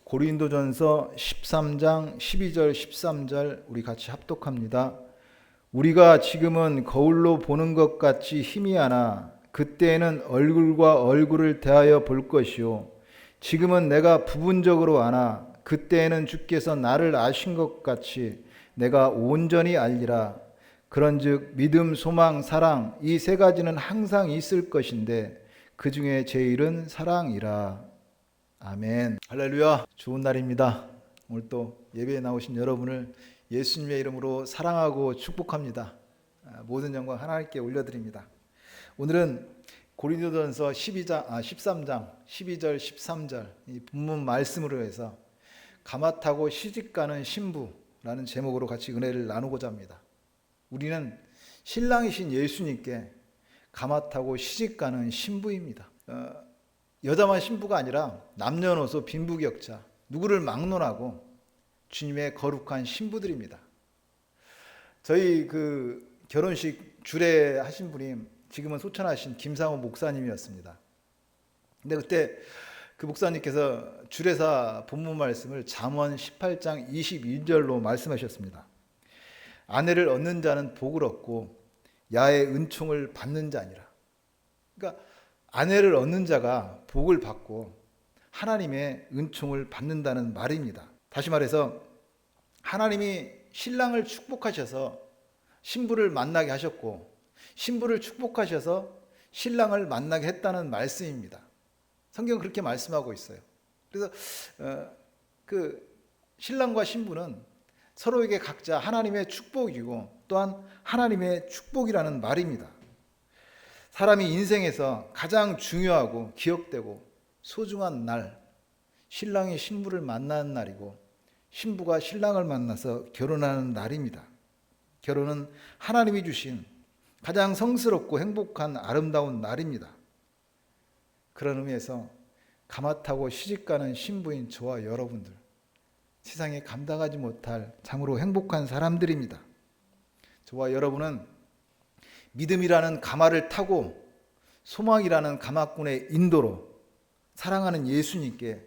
고린도전서 13장 12절 13절 우리 같이 합독합니다. 우리가 지금은 거울로 보는 것 같이 희미하나 그때에는 얼굴과 얼굴을 대하여 볼 것이요 지금은 내가 부분적으로 아나 그때에는 주께서 나를 아신 것 같이 내가 온전히 알리라. 그런즉 믿음, 소망, 사랑 이 세 가지는 항상 있을 것인데 그 중에 제일은 사랑이라. 아멘. 할렐루야. 좋은 날입니다. 오늘 또 예배에 나오신 여러분을 예수님의 이름으로 사랑하고 축복합니다. 모든 영광 하나님께 올려드립니다. 오늘은 고린도전서 13장 12절 13절 이 본문 말씀으로 해서 가마타고 시집가는 신부라는 제목으로 같이 은혜를 나누고자 합니다. 우리는 신랑이신 예수님께 가마타고 시집가는 신부입니다. 여자만 신부가 아니라 남녀노소 빈부격차 누구를 막론하고 주님의 거룩한 신부들입니다. 저희 결혼식 주례하신 분이 지금은 소천하신 김상호 목사님이었습니다. 근데 그때 그 목사님께서 주례사 본문 말씀을 잠언 18장 22절로 말씀하셨습니다. 아내를 얻는 자는 복을 얻고 야의 은총을 받는 자니라. 그러니까 아내를 얻는 자가 복을 받고 하나님의 은총을 받는다는 말입니다. 다시 말해서 하나님이 신랑을 축복하셔서 신부를 만나게 하셨고 신부를 축복하셔서 신랑을 만나게 했다는 말씀입니다. 성경은 그렇게 말씀하고 있어요. 그래서 신랑과 신부는 서로에게 각자 하나님의 축복이고 또한 하나님의 축복이라는 말입니다. 사람이 인생에서 가장 중요하고 기억되고 소중한 날, 신랑이 신부를 만나는 날이고 신부가 신랑을 만나서 결혼하는 날입니다. 결혼은 하나님이 주신 가장 성스럽고 행복한 아름다운 날입니다. 그런 의미에서 가마타고 시집가는 신부인 저와 여러분들, 세상에 감당하지 못할 참으로 행복한 사람들입니다. 저와 여러분은 믿음이라는 가마를 타고 소망이라는 가마꾼의 인도로 사랑하는 예수님께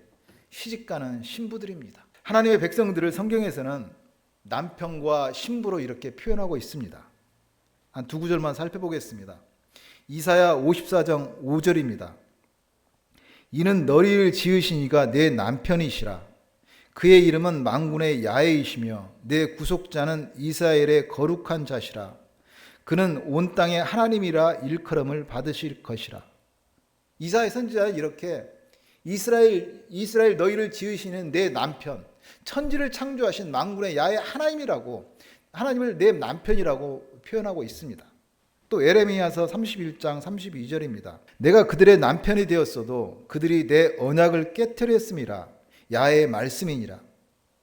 시집가는 신부들입니다. 하나님의 백성들을 성경에서는 남편과 신부로 이렇게 표현하고 있습니다. 한 두 구절만 살펴보겠습니다. 이사야 54장 5절입니다. 이는 너희를 지으신 이가 내 남편이시라. 그의 이름은 만군의 야훼이시며 내 구속자는 이스라엘의 거룩한 자시라. 그는 온 땅의 하나님이라 일컬음을 받으실 것이라. 이사야 선지자는 이렇게 이스라엘 너희를 지으시는 내 남편, 천지를 창조하신 만군의 야훼 하나님이라고, 하나님을 내 남편이라고 표현하고 있습니다. 또 에레미야서 31장 32절입니다. 내가 그들의 남편이 되었어도 그들이 내 언약을 깨뜨렸음이라. 야훼의 말씀이니라.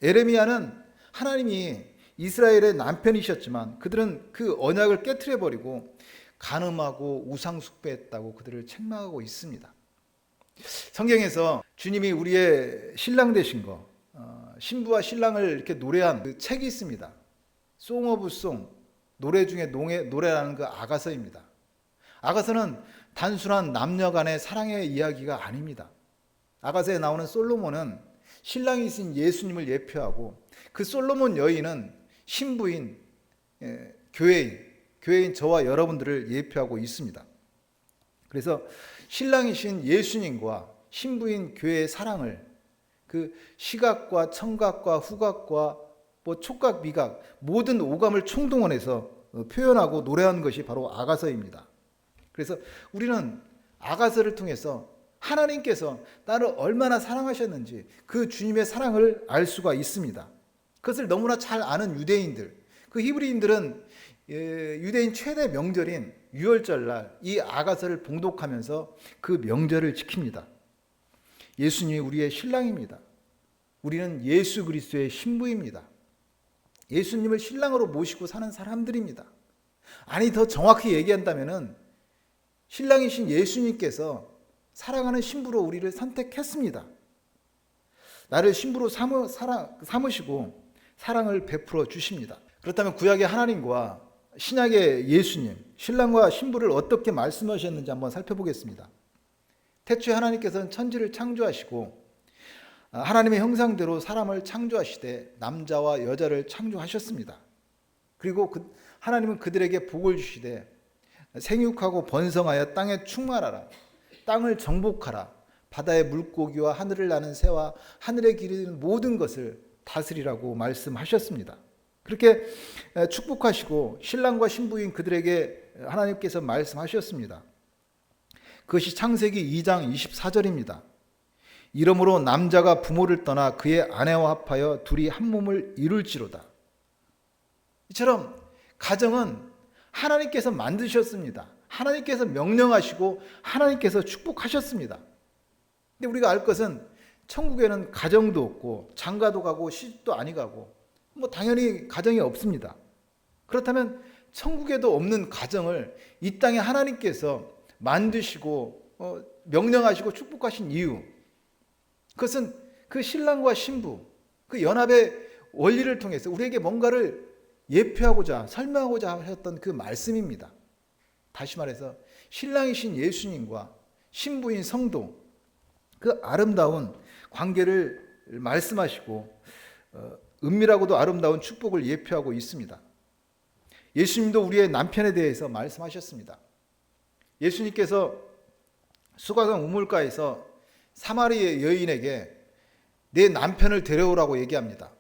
에레미야는 하나님이 이스라엘의 남편이셨지만 그들은 그 언약을 깨트려버리고 간음하고 우상 숭배했다고 그들을 책망하고 있습니다. 성경에서 주님이 우리의 신랑 되신 거, 신부와 신랑을 이렇게 노래한 그 책이 있습니다. 송 오브 송, 노래 중에 노래라는 그 아가서입니다. 아가서는 단순한 남녀 간의 사랑의 이야기가 아닙니다. 아가서에 나오는 솔로몬은 신랑이신 예수님을 예표하고 그 솔로몬 여인은 신부인 교회인 저와 여러분들을 예표하고 있습니다. 그래서 신랑이신 예수님과 신부인 교회의 사랑을 그 시각과 청각과 후각과 촉각, 미각 모든 오감을 총동원해서 표현하고 노래하는 것이 바로 아가서입니다. 그래서 우리는 아가서를 통해서 하나님께서 나를 얼마나 사랑하셨는지 그 주님의 사랑을 알 수가 있습니다. 그것을 너무나 잘 아는 유대인들, 그 히브리인들은 유대인 최대 명절인 유월절날 이 아가서를 봉독하면서 그 명절을 지킵니다. 예수님이 우리의 신랑입니다. 우리는 예수 그리스도의 신부입니다. 예수님을 신랑으로 모시고 사는 사람들입니다. 아니, 더 정확히 얘기한다면 신랑이신 예수님께서 사랑하는 신부로 우리를 선택했습니다. 나를 신부로 삼으시고 사랑을 베풀어 주십니다. 그렇다면 구약의 하나님과 신약의 예수님, 신랑과 신부를 어떻게 말씀하셨는지 한번 살펴보겠습니다. 태초에 하나님께서는 천지를 창조하시고 하나님의 형상대로 사람을 창조하시되 남자와 여자를 창조하셨습니다. 그리고 하나님은 그들에게 복을 주시되 생육하고 번성하여 땅에 충만하라. 땅을 정복하라. 바다의 물고기와 하늘을 나는 새와 하늘에 기르는 모든 것을 다스리라고 말씀하셨습니다. 그렇게 축복하시고 신랑과 신부인 그들에게 하나님께서 말씀하셨습니다. 그것이 창세기 2장 24절입니다. 이러므로 남자가 부모를 떠나 그의 아내와 합하여 둘이 한 몸을 이룰지로다. 이처럼 가정은 하나님께서 만드셨습니다. 하나님께서 명령하시고 하나님께서 축복하셨습니다. 근데 우리가 알 것은 천국에는 가정도 없고 장가도 가고 시집도 아니 가고 당연히 가정이 없습니다. 그렇다면 천국에도 없는 가정을 이 땅에 하나님께서 만드시고 명령하시고 축복하신 이유, 그것은 그 신랑과 신부, 그 연합의 원리를 통해서 우리에게 뭔가를 예표하고자 설명하고자 하셨던 그 말씀입니다. 다시 말해서 신랑이신 예수님과 신부인 성도, 그 아름다운 관계를 말씀하시고 은밀하고도 아름다운 축복을 예표하고 있습니다. 예수님도 우리의 남편에 대해서 말씀하셨습니다. 예수님께서 수가성 우물가에서 사마리아 여인에게 내 남편을 데려오라고 얘기합니다.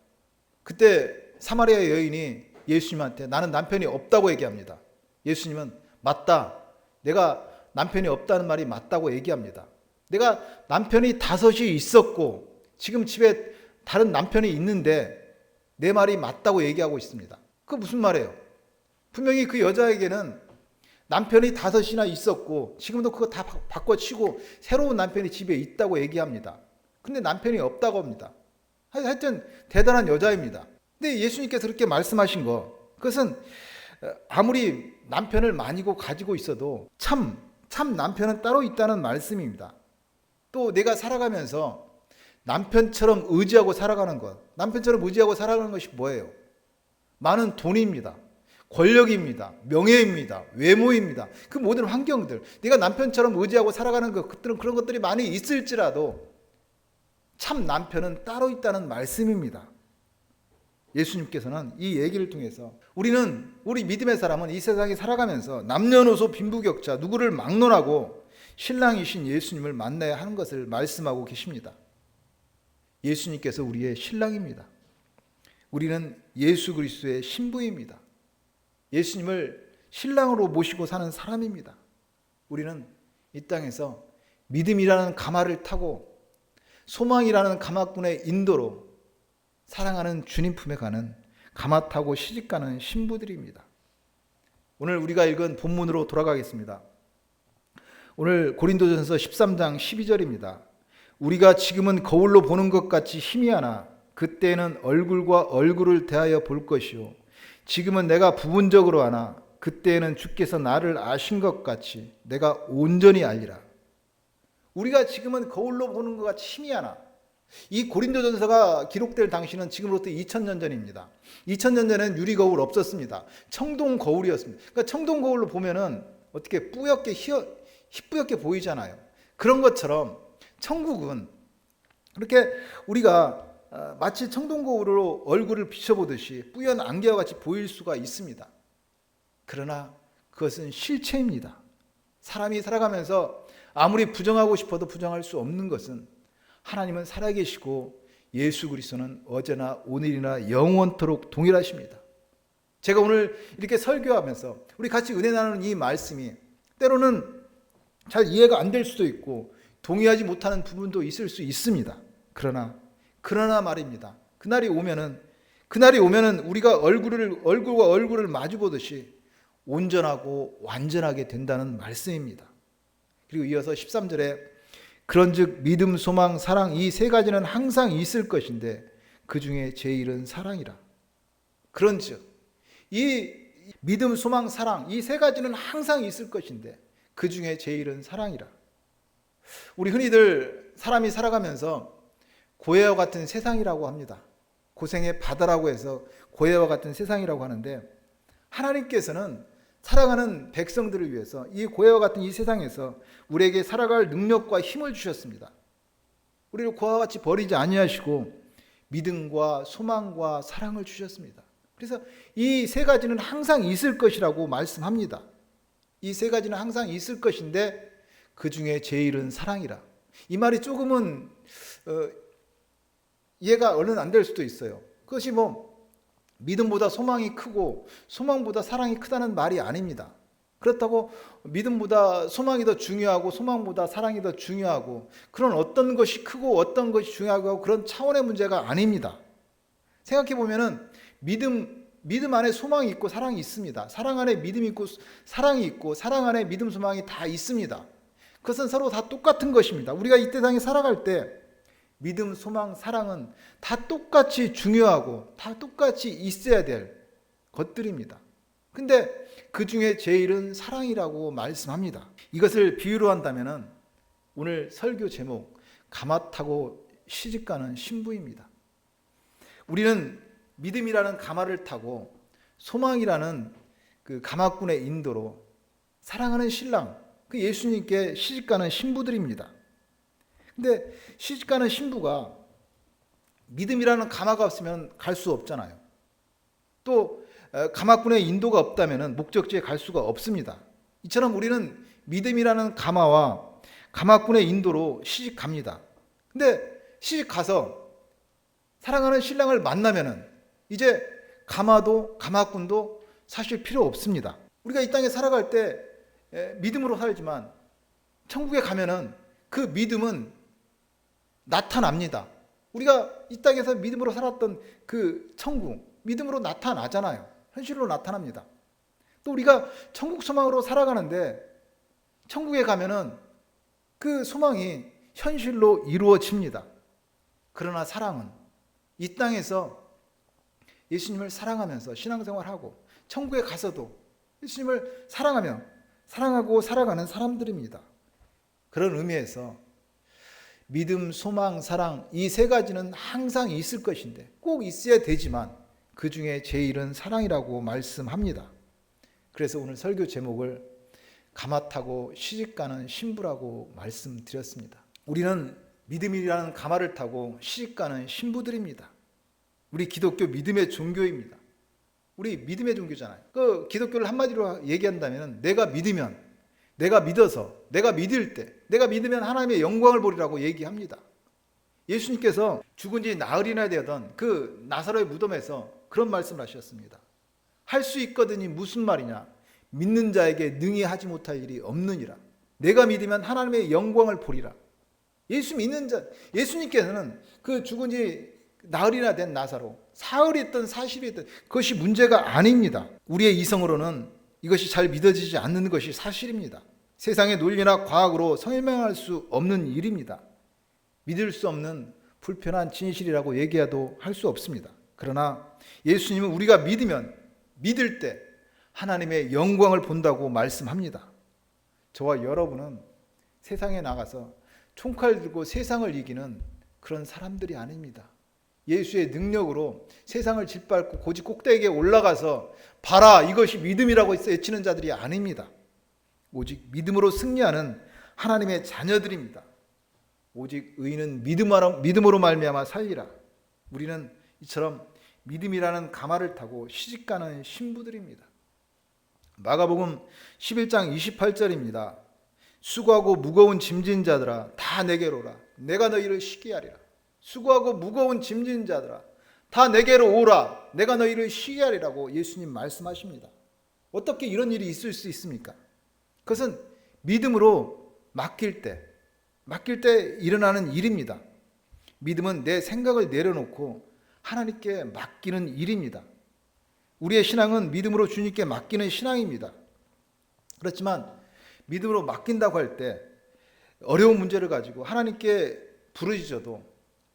그때 사마리아 여인이 예수님한테 나는 남편이 없다고 얘기합니다. 예수님은 맞다. 내가 남편이 없다는 말이 맞다고 얘기합니다. 내가 남편이 5이 있었고 지금 집에 다른 남편이 있는데 내 말이 맞다고 얘기하고 있습니다. 그게 무슨 말이에요? 분명히 그 여자에게는 남편이 5이나 있었고 지금도 그거 다 바꿔치고 새로운 남편이 집에 있다고 얘기합니다. 근데 남편이 없다고 합니다. 하여튼 대단한 여자입니다. 근데 예수님께서 그렇게 말씀하신 거, 그것은 아무리 남편을 많이 가지고 있어도 참 남편은 따로 있다는 말씀입니다. 또 내가 살아가면서 남편처럼 의지하고 살아가는 것, 남편처럼 의지하고 살아가는 것이 뭐예요? 많은 돈입니다. 권력입니다. 명예입니다. 외모입니다. 그 모든 환경들, 내가 남편처럼 의지하고 살아가는 것들은 그런 것들이 많이 있을지라도 참 남편은 따로 있다는 말씀입니다. 예수님께서는 이 얘기를 통해서 우리 믿음의 사람은 이 세상에 살아가면서 남녀노소 빈부격차 누구를 막론하고 신랑이신 예수님을 만나야 하는 것을 말씀하고 계십니다. 예수님께서 우리의 신랑입니다. 우리는 예수 그리스도의 신부입니다. 예수님을 신랑으로 모시고 사는 사람입니다. 우리는 이 땅에서 믿음이라는 가마를 타고 소망이라는 가마꾼의 인도로 사랑하는 주님 품에 가는 가마 타고 시집가는 신부들입니다. 오늘 우리가 읽은 본문으로 돌아가겠습니다. 오늘 고린도전서 13장 12절입니다. 우리가 지금은 거울로 보는 것 같이 희미하나 그때는 얼굴과 얼굴을 대하여 볼 것이요 지금은 내가 부분적으로 아나 그때에는 주께서 나를 아신 것 같이 내가 온전히 알리라. 우리가 지금은 거울로 보는 것 같이 희미하나, 이 고린도전서가 기록될 당시는 지금으로부터 2000년 전입니다. 2000년 전에는 유리거울 없었습니다. 청동 거울이었습니다. 그러니까 청동 거울로 보면은 어떻게 뿌옇게 희뿌옇게 보이잖아요. 그런 것처럼 천국은 그렇게 우리가 마치 청동 거울로 얼굴을 비춰보듯이 뿌연 안개와 같이 보일 수가 있습니다. 그러나 그것은 실체입니다. 사람이 살아가면서 아무리 부정하고 싶어도 부정할 수 없는 것은 하나님은 살아계시고 예수 그리스도는 어제나 오늘이나 영원토록 동일하십니다. 제가 오늘 이렇게 설교하면서 우리 같이 은혜 나누는 이 말씀이 때로는 잘 이해가 안 될 수도 있고 동의하지 못하는 부분도 있을 수 있습니다. 그러나 말입니다. 그날이 오면은 우리가 얼굴과 얼굴을 마주 보듯이 온전하고 완전하게 된다는 말씀입니다. 그리고 이어서 13절에 그런즉 믿음, 소망, 사랑 이 세 가지는 항상 있을 것인데 그 중에 제일은 사랑이라. 그런즉 이 믿음, 소망, 사랑 이 세 가지는 항상 있을 것인데 그 중에 제일은 사랑이라. 우리 흔히들 사람이 살아가면서 고해와 같은 세상이라고 합니다. 고생의 바다라고 해서 고해와 같은 세상이라고 하는데 하나님께서는 살아가는 백성들을 위해서 이 고해와 같은 이 세상에서 우리에게 살아갈 능력과 힘을 주셨습니다. 우리를 고아와 같이 버리지 아니하시고 믿음과 소망과 사랑을 주셨습니다. 그래서 이 세 가지는 항상 있을 것이라고 말씀합니다. 이 세 가지는 항상 있을 것인데 그 중에 제일은 사랑이라. 이 말이 조금은 이해가 얼른 안 될 수도 있어요. 그것이 믿음보다 소망이 크고 소망보다 사랑이 크다는 말이 아닙니다. 그렇다고 믿음보다 소망이 더 중요하고 소망보다 사랑이 더 중요하고 그런 어떤 것이 크고 어떤 것이 중요하고 그런 차원의 문제가 아닙니다. 생각해 보면은 믿음 안에 소망이 있고 사랑이 있습니다. 사랑 안에 믿음이 있고 사랑이 있고 사랑 안에 믿음 소망이 다 있습니다. 그것은 서로 다 똑같은 것입니다. 우리가 이 세상에 살아갈 때 믿음, 소망, 사랑은 다 똑같이 중요하고 다 똑같이 있어야 될 것들입니다. 근데 그 중에 제일은 사랑이라고 말씀합니다. 이것을 비유로 한다면 오늘 설교 제목 가마 타고 시집가는 신부입니다. 우리는 믿음이라는 가마를 타고 소망이라는 그 가마꾼의 인도로 사랑하는 신랑, 그 예수님께 시집가는 신부들입니다. 근데 시집가는 신부가 믿음이라는 가마가 없으면 갈 수 없잖아요. 또 가마꾼의 인도가 없다면 목적지에 갈 수가 없습니다. 이처럼 우리는 믿음이라는 가마와 가마꾼의 인도로 시집 갑니다. 근데 시집 가서 사랑하는 신랑을 만나면 이제 가마도 가마꾼도 사실 필요 없습니다. 우리가 이 땅에 살아갈 때 믿음으로 살지만 천국에 가면은 그 믿음은 나타납니다. 우리가 이 땅에서 믿음으로 살았던 그 천국, 믿음으로 나타나잖아요. 현실로 나타납니다. 또 우리가 천국 소망으로 살아가는데 천국에 가면은 그 소망이 현실로 이루어집니다. 그러나 사랑은 이 땅에서 예수님을 사랑하면서 신앙생활하고 천국에 가서도 예수님을 사랑하며 사랑하고 살아가는 사람들입니다. 그런 의미에서 믿음, 소망, 사랑 이 세 가지는 항상 있을 것인데 꼭 있어야 되지만 그 중에 제일은 사랑이라고 말씀합니다. 그래서 오늘 설교 제목을 가마 타고 시집가는 신부라고 말씀드렸습니다. 우리는 믿음이라는 가마를 타고 시집가는 신부들입니다. 우리 기독교 믿음의 종교입니다. 우리 믿음의 종교잖아요. 그 기독교를 한마디로 얘기한다면 내가 믿으면, 내가 믿어서, 내가 믿을 때, 내가 믿으면 하나님의 영광을 보리라고 얘기합니다. 예수님께서 죽은 지 나흘이나 되던 그 나사로의 무덤에서 그런 말씀을 하셨습니다. 할 수 있거든이 무슨 말이냐? 믿는 자에게 능히 하지 못할 일이 없느니라. 내가 믿으면 하나님의 영광을 보리라. 예수 믿는 자, 예수님께서는 그 죽은 지 나흘이나 된 나사로, 사흘이 있든 40이 있든 그것이 문제가 아닙니다. 우리의 이성으로는 이것이 잘 믿어지지 않는 것이 사실입니다. 세상의 논리나 과학으로 설명할 수 없는 일입니다. 믿을 수 없는 불편한 진실이라고 얘기해도 할 수 없습니다. 그러나 예수님은 우리가 믿으면 믿을 때 하나님의 영광을 본다고 말씀합니다. 저와 여러분은 세상에 나가서 총칼 들고 세상을 이기는 그런 사람들이 아닙니다. 예수의 능력으로 세상을 짓밟고 고지 꼭대기에 올라가서 봐라 이것이 믿음이라고 외치는 자들이 아닙니다. 오직 믿음으로 승리하는 하나님의 자녀들입니다. 오직 의인은 믿음으로 말미암아 살리라. 우리는 이처럼 믿음이라는 가마를 타고 시집가는 신부들입니다. 마가복음 11장 28절입니다. 수고하고 무거운 짐진 자들아 다 내게로 오라. 내가 너희를 쉬게 하리라. 수고하고 무거운 짐진 자들아 다 내게로 오라. 내가 너희를 쉬게 하리라고 예수님 말씀하십니다. 어떻게 이런 일이 있을 수 있습니까? 그것은 믿음으로 맡길 때 일어나는 일입니다. 믿음은 내 생각을 내려놓고 하나님께 맡기는 일입니다. 우리의 신앙은 믿음으로 주님께 맡기는 신앙입니다. 그렇지만 믿음으로 맡긴다고 할 때 어려운 문제를 가지고 하나님께 부르짖어도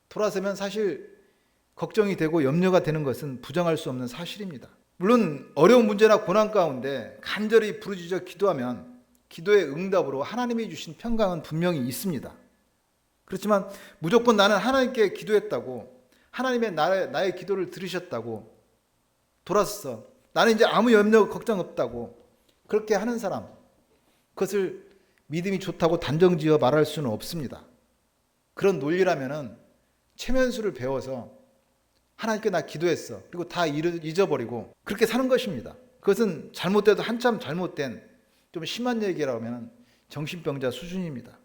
돌아서면 사실 걱정이 되고 염려가 되는 것은 부정할 수 없는 사실입니다. 물론 어려운 문제나 고난 가운데 간절히 부르짖어 기도하면 기도의 응답으로 하나님이 주신 평강은 분명히 있습니다. 그렇지만 무조건 나는 하나님께 기도했다고 하나님의 나의 기도를 들으셨다고 돌아서서 나는 이제 아무 염려 걱정 없다고 그렇게 하는 사람, 그것을 믿음이 좋다고 단정지어 말할 수는 없습니다. 그런 논리라면은 최면수를 배워서 하나님께 나 기도했어, 그리고 다 잊어버리고 그렇게 사는 것입니다. 그것은 잘못돼도 한참 잘못된 좀 심한 얘기라고 하면 정신병자 수준입니다.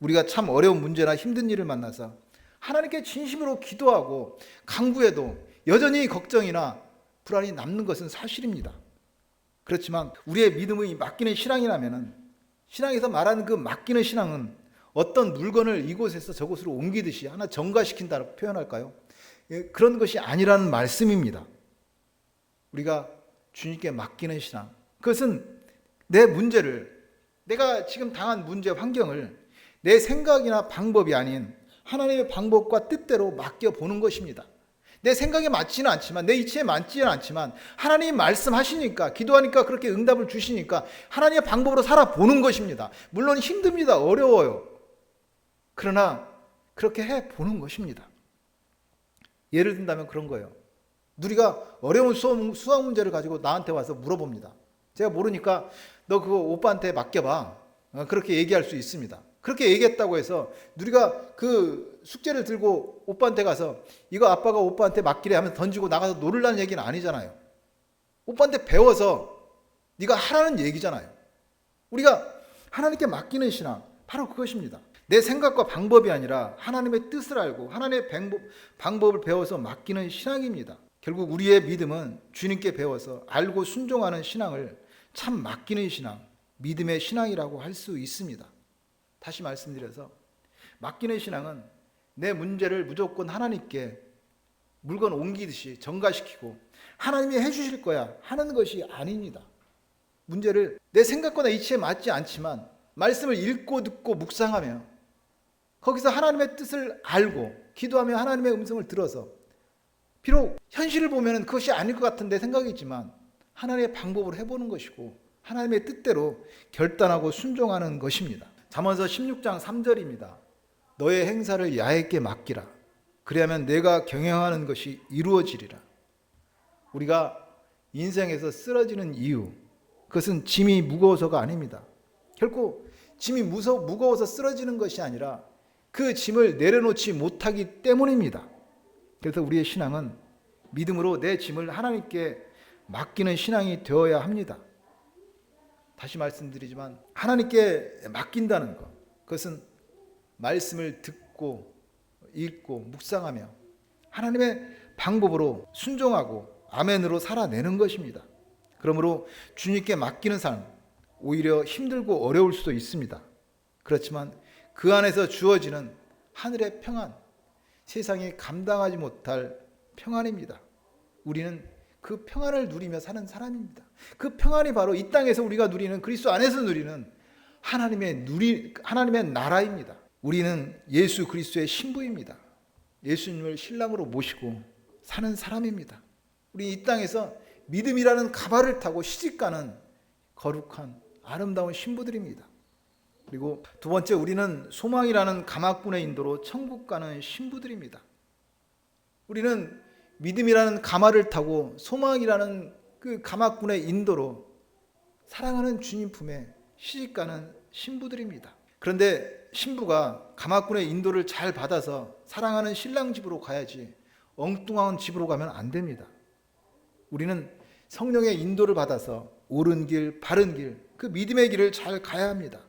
우리가 참 어려운 문제나 힘든 일을 만나서 하나님께 진심으로 기도하고 간구해도 여전히 걱정이나 불안이 남는 것은 사실입니다. 그렇지만 우리의 믿음이 맡기는 신앙이라면, 신앙에서 말하는 그 맡기는 신앙은 어떤 물건을 이곳에서 저곳으로 옮기듯이 하나 전가시킨다고 표현할까요? 그런 것이 아니라는 말씀입니다. 우리가 주님께 맡기는 신앙, 그것은 내 문제를, 내가 지금 당한 문제 환경을 내 생각이나 방법이 아닌 하나님의 방법과 뜻대로 맡겨보는 것입니다. 내 생각에 맞지는 않지만, 내 이치에 맞지는 않지만 하나님이 말씀하시니까, 기도하니까 그렇게 응답을 주시니까 하나님의 방법으로 살아보는 것입니다. 물론 힘듭니다. 어려워요. 그러나 그렇게 해보는 것입니다. 예를 든다면 그런 거예요. 누리가 어려운 수학 문제를 가지고 나한테 와서 물어봅니다. 제가 모르니까 너 그거 오빠한테 맡겨봐, 그렇게 얘기할 수 있습니다. 그렇게 얘기했다고 해서 누리가 그 숙제를 들고 오빠한테 가서 이거 아빠가 오빠한테 맡기래 하면서 던지고 나가서 놀으라는 얘기는 아니잖아요. 오빠한테 배워서 네가 하라는 얘기잖아요. 우리가 하나님께 맡기는 신앙, 바로 그것입니다. 내 생각과 방법이 아니라 하나님의 뜻을 알고 하나님의 방법을 배워서 맡기는 신앙입니다. 결국 우리의 믿음은 주님께 배워서 알고 순종하는 신앙을 참 맡기는 신앙, 믿음의 신앙이라고 할 수 있습니다. 다시 말씀드려서 맡기는 신앙은 내 문제를 무조건 하나님께 물건 옮기듯이 전가시키고 하나님이 해주실 거야 하는 것이 아닙니다. 문제를 내 생각과 내 이치에 맞지 않지만 말씀을 읽고 듣고 묵상하며 거기서 하나님의 뜻을 알고 기도하며 하나님의 음성을 들어서, 비록 현실을 보면 그것이 아닐 것 같은 내 생각이지만 하나님의 방법으로 해보는 것이고 하나님의 뜻대로 결단하고 순종하는 것입니다. 잠언서 16장 3절입니다. 너의 행사를 야훼께 맡기라. 그리하면 내가 경영하는 것이 이루어지리라. 우리가 인생에서 쓰러지는 이유, 그것은 짐이 무거워서가 아닙니다. 결코 짐이 무거워서 쓰러지는 것이 아니라 그 짐을 내려놓지 못하기 때문입니다. 그래서 우리의 신앙은 믿음으로 내 짐을 하나님께 맡기는 신앙이 되어야 합니다. 다시 말씀드리지만 하나님께 맡긴다는 것, 그것은 말씀을 듣고 읽고 묵상하며 하나님의 방법으로 순종하고 아멘으로 살아내는 것입니다. 그러므로 주님께 맡기는 삶, 오히려 힘들고 어려울 수도 있습니다. 그렇지만 그 안에서 주어지는 하늘의 평안, 세상이 감당하지 못할 평안입니다. 우리는 그 평안을 누리며 사는 사람입니다. 그 평안이 바로 이 땅에서 우리가 누리는, 그리스도 안에서 누리는 하나님의 나라입니다. 우리는 예수 그리스도의 신부입니다. 예수님을 신랑으로 모시고 사는 사람입니다. 우리 이 땅에서 믿음이라는 가발을 타고 시집가는 거룩한 아름다운 신부들입니다. 그리고 두 번째, 우리는 소망이라는 가마꾼의 인도로 천국 가는 신부들입니다. 우리는 믿음이라는 가마를 타고 소망이라는 그 가마꾼의 인도로 사랑하는 주님 품에 시집가는 신부들입니다. 그런데 신부가 가마꾼의 인도를 잘 받아서 사랑하는 신랑 집으로 가야지 엉뚱한 집으로 가면 안 됩니다. 우리는 성령의 인도를 받아서 옳은 길, 바른 길, 그 믿음의 길을 잘 가야 합니다.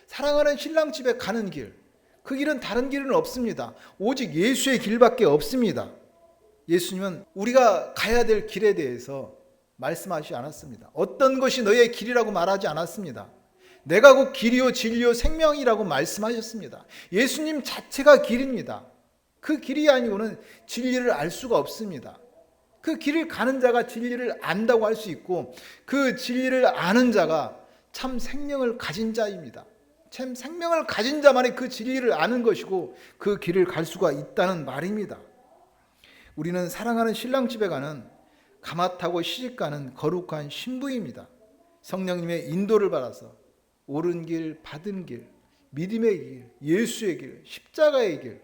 사랑하는 신랑 집에 가는 길, 그 길은 다른 길은 없습니다. 오직 예수의 길밖에 없습니다. 예수님은 우리가 가야 될 길에 대해서 말씀하시지 않았습니다. 어떤 것이 너의 길이라고 말하지 않았습니다. 내가 곧 길이요 진리요 생명이라고 말씀하셨습니다. 예수님 자체가 길입니다. 그 길이 아니고는 진리를 알 수가 없습니다. 그 길을 가는 자가 진리를 안다고 할 수 있고, 그 진리를 아는 자가 참 생명을 가진 자입니다. 참 생명을 가진 자만이 그 진리를 아는 것이고 그 길을 갈 수가 있다는 말입니다. 우리는 사랑하는 신랑 집에 가는 가마 타고 시집가는 거룩한 신부입니다. 성령님의 인도를 받아서 옳은 길, 바른 길, 믿음의 길, 예수의 길, 십자가의 길,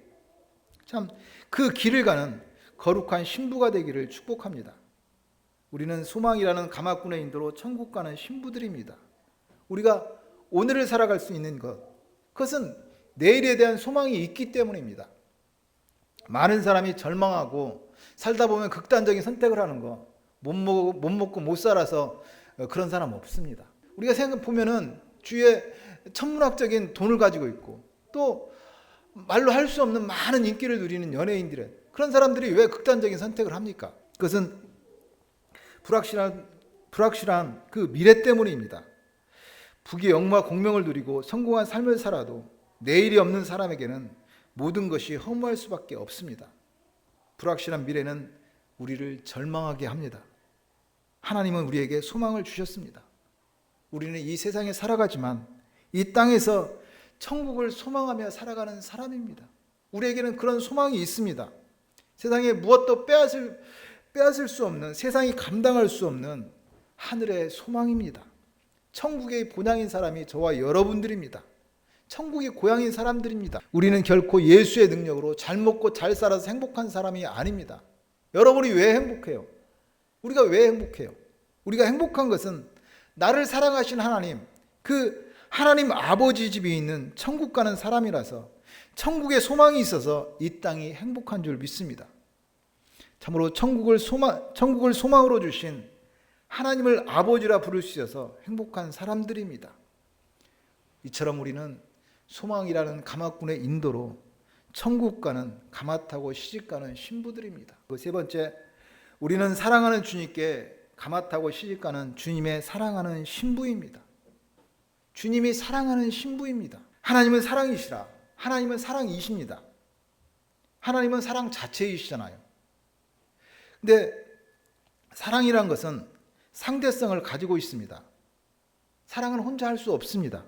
참 그 길을 가는 거룩한 신부가 되기를 축복합니다. 우리는 소망이라는 가마꾼의 인도로 천국 가는 신부들입니다. 우리가 오늘을 살아갈 수 있는 것, 그것은 내일에 대한 소망이 있기 때문입니다. 많은 사람이 절망하고 살다 보면 극단적인 선택을 하는 거, 못 먹고 못 살아서 그런 사람 없습니다. 우리가 생각해 보면은 주위에 천문학적인 돈을 가지고 있고 또 말로 할 수 없는 많은 인기를 누리는 연예인들은, 그런 사람들이 왜 극단적인 선택을 합니까? 그것은 불확실한 그 미래 때문입니다. 부귀 영화 공명을 누리고 성공한 삶을 살아도 내일이 없는 사람에게는 모든 것이 허무할 수밖에 없습니다. 불확실한 미래는 우리를 절망하게 합니다. 하나님은 우리에게 소망을 주셨습니다. 우리는 이 세상에 살아가지만 이 땅에서 천국을 소망하며 살아가는 사람입니다. 우리에게는 그런 소망이 있습니다. 세상에 무엇도 빼앗을 수 없는, 세상이 감당할 수 없는 하늘의 소망입니다. 천국의 본향인 사람이 저와 여러분들입니다. 천국의 고향인 사람들입니다. 우리는 결코 예수의 능력으로 잘 먹고 잘 살아서 행복한 사람이 아닙니다. 여러분이 왜 행복해요? 우리가 왜 행복해요? 우리가 행복한 것은 나를 사랑하신 하나님, 그 하나님 아버지 집이 있는 천국 가는 사람이라서 천국에 소망이 있어서 이 땅이 행복한 줄 믿습니다. 참으로 천국을 소망으로 주신 하나님을 아버지라 부를 수 있어서 행복한 사람들입니다. 이처럼 우리는 소망이라는 가마꾼의 인도로 천국 가는, 가마 타고 시집가는 신부들입니다. 그 세 번째, 우리는 사랑하는 주님께 가마 타고 시집가는 주님의 사랑하는 신부입니다. 주님이 사랑하는 신부입니다. 하나님은 사랑이시라. 하나님은 사랑이십니다. 하나님은 사랑 자체이시잖아요. 근데 사랑이란 것은 상대성을 가지고 있습니다. 사랑은 혼자 할 수 없습니다.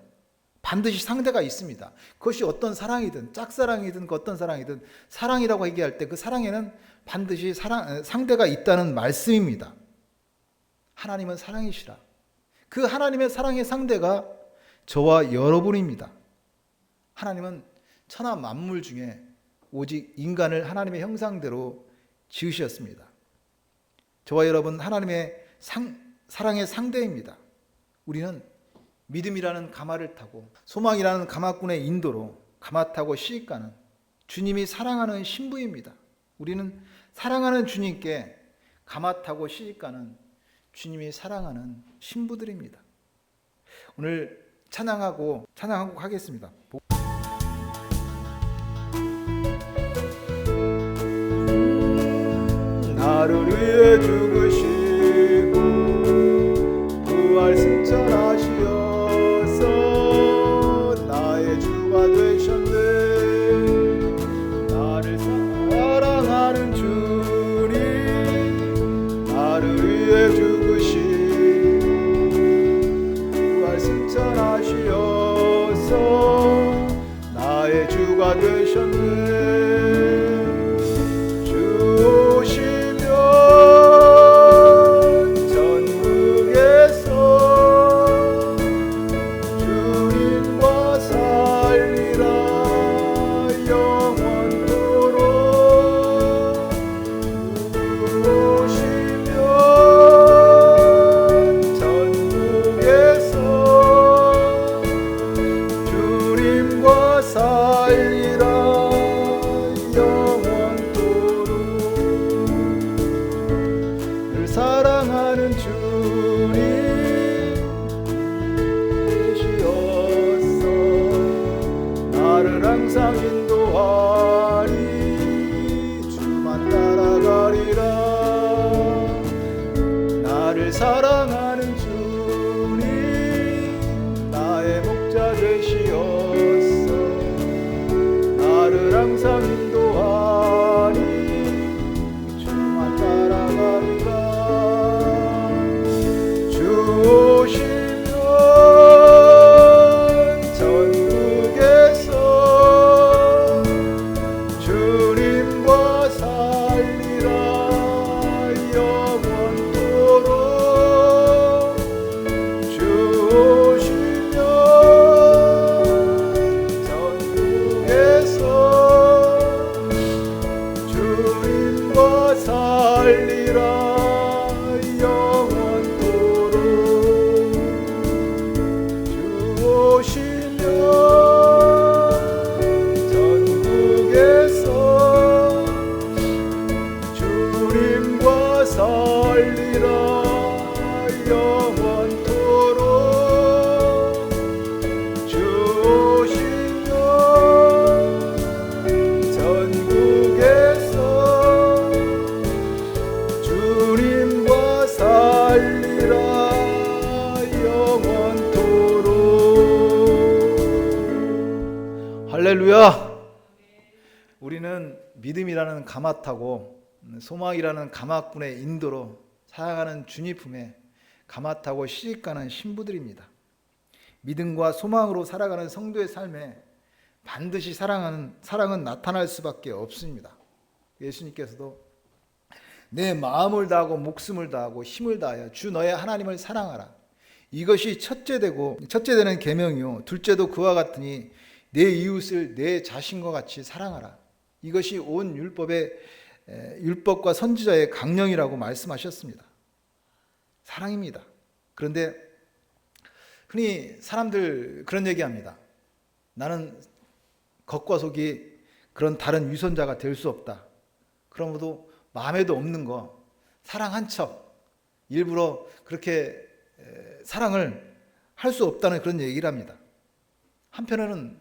반드시 상대가 있습니다. 그것이 어떤 사랑이든 짝사랑이든 어떤 사랑이든 사랑이라고 얘기할 때 그 사랑에는 반드시 상대가 있다는 말씀입니다. 하나님은 사랑이시라. 그 하나님의 사랑의 상대가 저와 여러분입니다. 하나님은 천하 만물 중에 오직 인간을 하나님의 형상대로 지으셨습니다. 저와 여러분 하나님의 사랑의 상대입니다. 우리는 믿음이라는 가마를 타고 소망이라는 가마꾼의 인도로 가마 타고 시집가는 주님이 사랑하는 신부입니다. 우리는 사랑하는 주님께 가마 타고 시집가는 주님이 사랑하는 신부들입니다. 오늘 찬양하고 하겠습니다. 나를 위해 죽으시고 부활 승천하시어서 나의 주가 되셨네. 나를 사랑하는 주님, 나를 위해 죽으시고 부활 승천하시어서 나의 주가 되셨네. 사랑하는 주님 되시었어. 나를 항상 인도하리. 주만 따라가리라. 나를 사랑하는 주님 나의 목자 되시었어. 나를 항상 인도하리. 주만 따라가리라. 오시면 전국에서 주님과 살리라. 영원토록 주 오시면 전국에서 우리는 믿음이라는 가마 타고 소망이라는 가마꾼의 인도로 살아가는 주님 품에 가마 타고 시집가는 신부들입니다. 믿음과 소망으로 살아가는 성도의 삶에 반드시 사랑은 나타날 수밖에 없습니다. 예수님께서도 내 마음을 다하고 목숨을 다하고 힘을 다하여 주 너의 하나님을 사랑하라. 이것이 첫째되는 계명이요 둘째도 그와 같으니 내 이웃을 내 자신과 같이 사랑하라. 이것이 온 율법과 선지자의 강령이라고 말씀하셨습니다. 사랑입니다. 그런데 흔히 사람들 그런 얘기합니다. 나는 겉과 속이 그런 다른 위선자가 될 수 없다. 그러므로 마음에도 없는 거 사랑한 척 일부러 그렇게 사랑을 할 수 없다는 그런 얘기를 합니다. 한편으로는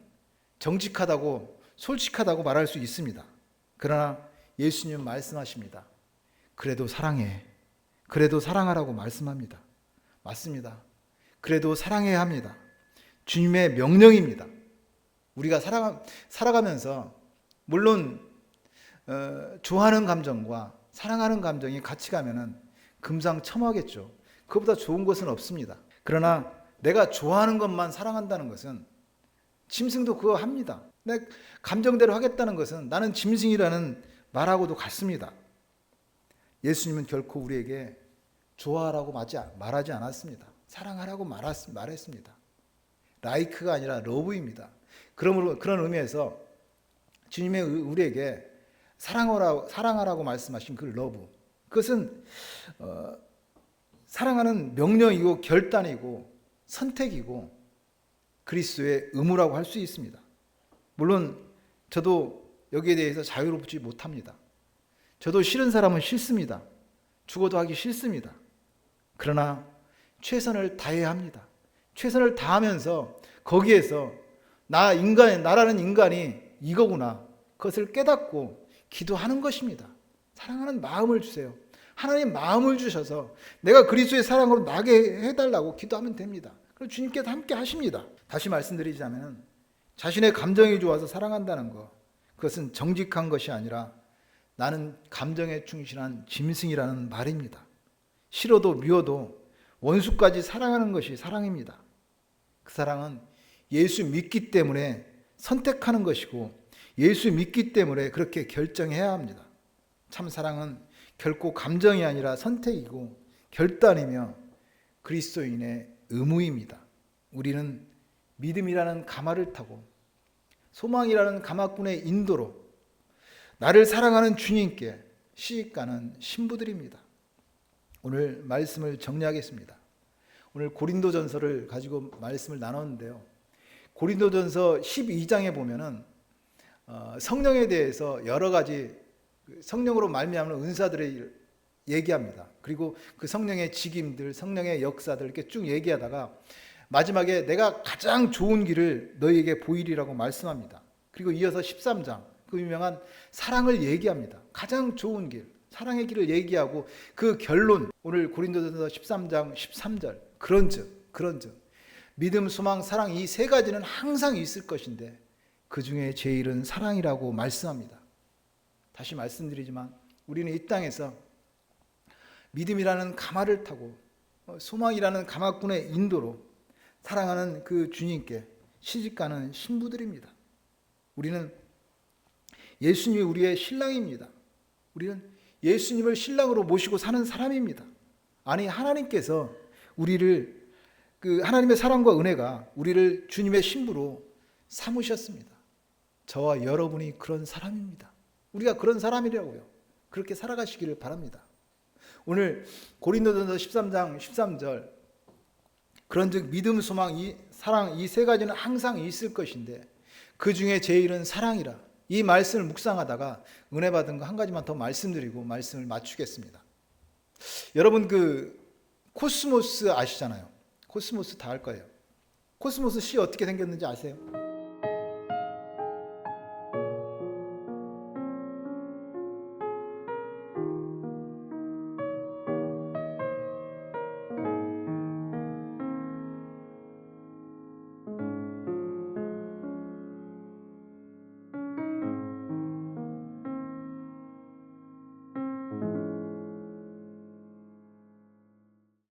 정직하다고 솔직하다고 말할 수 있습니다. 그러나 예수님 말씀하십니다. 그래도 사랑해. 그래도 사랑하라고 말씀합니다. 맞습니다. 그래도 사랑해야 합니다. 주님의 명령입니다. 우리가 살아가면서 물론 좋아하는 감정과 사랑하는 감정이 같이 가면은 금상첨화겠죠. 그보다 좋은 것은 없습니다. 그러나 내가 좋아하는 것만 사랑한다는 것은 짐승도 그거 합니다. 내 감정대로 하겠다는 것은 나는 짐승이라는 말하고도 같습니다. 예수님은 결코 우리에게 좋아하라고 말하지 않았습니다. 사랑하라고 말했습니다. 라이크가 아니라 러브입니다. 그런 의미에서 주님의 우리에게 사랑하라고 말씀하신 그 러브, 그것은 사랑하는 명령이고 결단이고 선택이고 그리스도의 의무라고 할 수 있습니다. 물론 저도 여기에 대해서 자유롭지 못합니다. 저도 싫은 사람은 싫습니다. 죽어도 하기 싫습니다. 그러나 최선을 다해야 합니다. 최선을 다하면서 거기에서 나라는 인간이 이거구나, 그것을 깨닫고 기도하는 것입니다. 사랑하는 마음을 주세요. 하나님 마음을 주셔서 내가 그리스도의 사랑으로 나게 해달라고 기도하면 됩니다. 그럼 주님께서 함께 하십니다. 다시 말씀드리자면 자신의 감정이 좋아서 사랑한다는 것, 그것은 정직한 것이 아니라 나는 감정에 충실한 짐승이라는 말입니다. 싫어도 미워도 원수까지 사랑하는 것이 사랑입니다. 그 사랑은 예수 믿기 때문에 선택하는 것이고 예수 믿기 때문에 그렇게 결정해야 합니다. 참 사랑은 결코 감정이 아니라 선택이고 결단이며 그리스도인의 의무입니다. 우리는 믿음이라는 가마를 타고 소망이라는 가마꾼의 인도로 나를 사랑하는 주님께 시집가는 신부들입니다. 오늘 말씀을 정리하겠습니다. 오늘 고린도전서를 가지고 말씀을 나눴는데요. 고린도전서 12장에 보면은 성령에 대해서 여러 가지 성령으로 말미암는 은사들을 얘기합니다. 그리고 그 성령의 직임들, 성령의 역사들 이렇게 쭉 얘기하다가 마지막에 내가 가장 좋은 길을 너희에게 보이리라고 말씀합니다. 그리고 이어서 13장 그 유명한 사랑을 얘기합니다. 가장 좋은 길, 사랑의 길을 얘기하고 그 결론, 오늘 고린도전서 13장 13절 그런즉 믿음, 소망, 사랑 이 세 가지는 항상 있을 것인데 그 중에 제일은 사랑이라고 말씀합니다. 다시 말씀드리지만 우리는 이 땅에서 믿음이라는 가마를 타고 소망이라는 가마꾼의 인도로 사랑하는 그 주님께 시집가는 신부들입니다. 우리는 예수님이 우리의 신랑입니다. 우리는 예수님을 신랑으로 모시고 사는 사람입니다. 아니, 하나님께서 우리를 하나님의 사랑과 은혜가 우리를 주님의 신부로 삼으셨습니다. 저와 여러분이 그런 사람입니다. 우리가 그런 사람이라고요. 그렇게 살아가시기를 바랍니다. 오늘 고린도전서 13장 13절 그런즉 믿음, 소망, 사랑 이 세 가지는 항상 있을 것인데 그 중에 제일은 사랑이라. 이 말씀을 묵상하다가 은혜 받은 거 한 가지만 더 말씀드리고 말씀을 마치겠습니다. 여러분 코스모스 아시잖아요. 코스모스 다 알 거예요. 코스모스 씨 어떻게 생겼는지 아세요?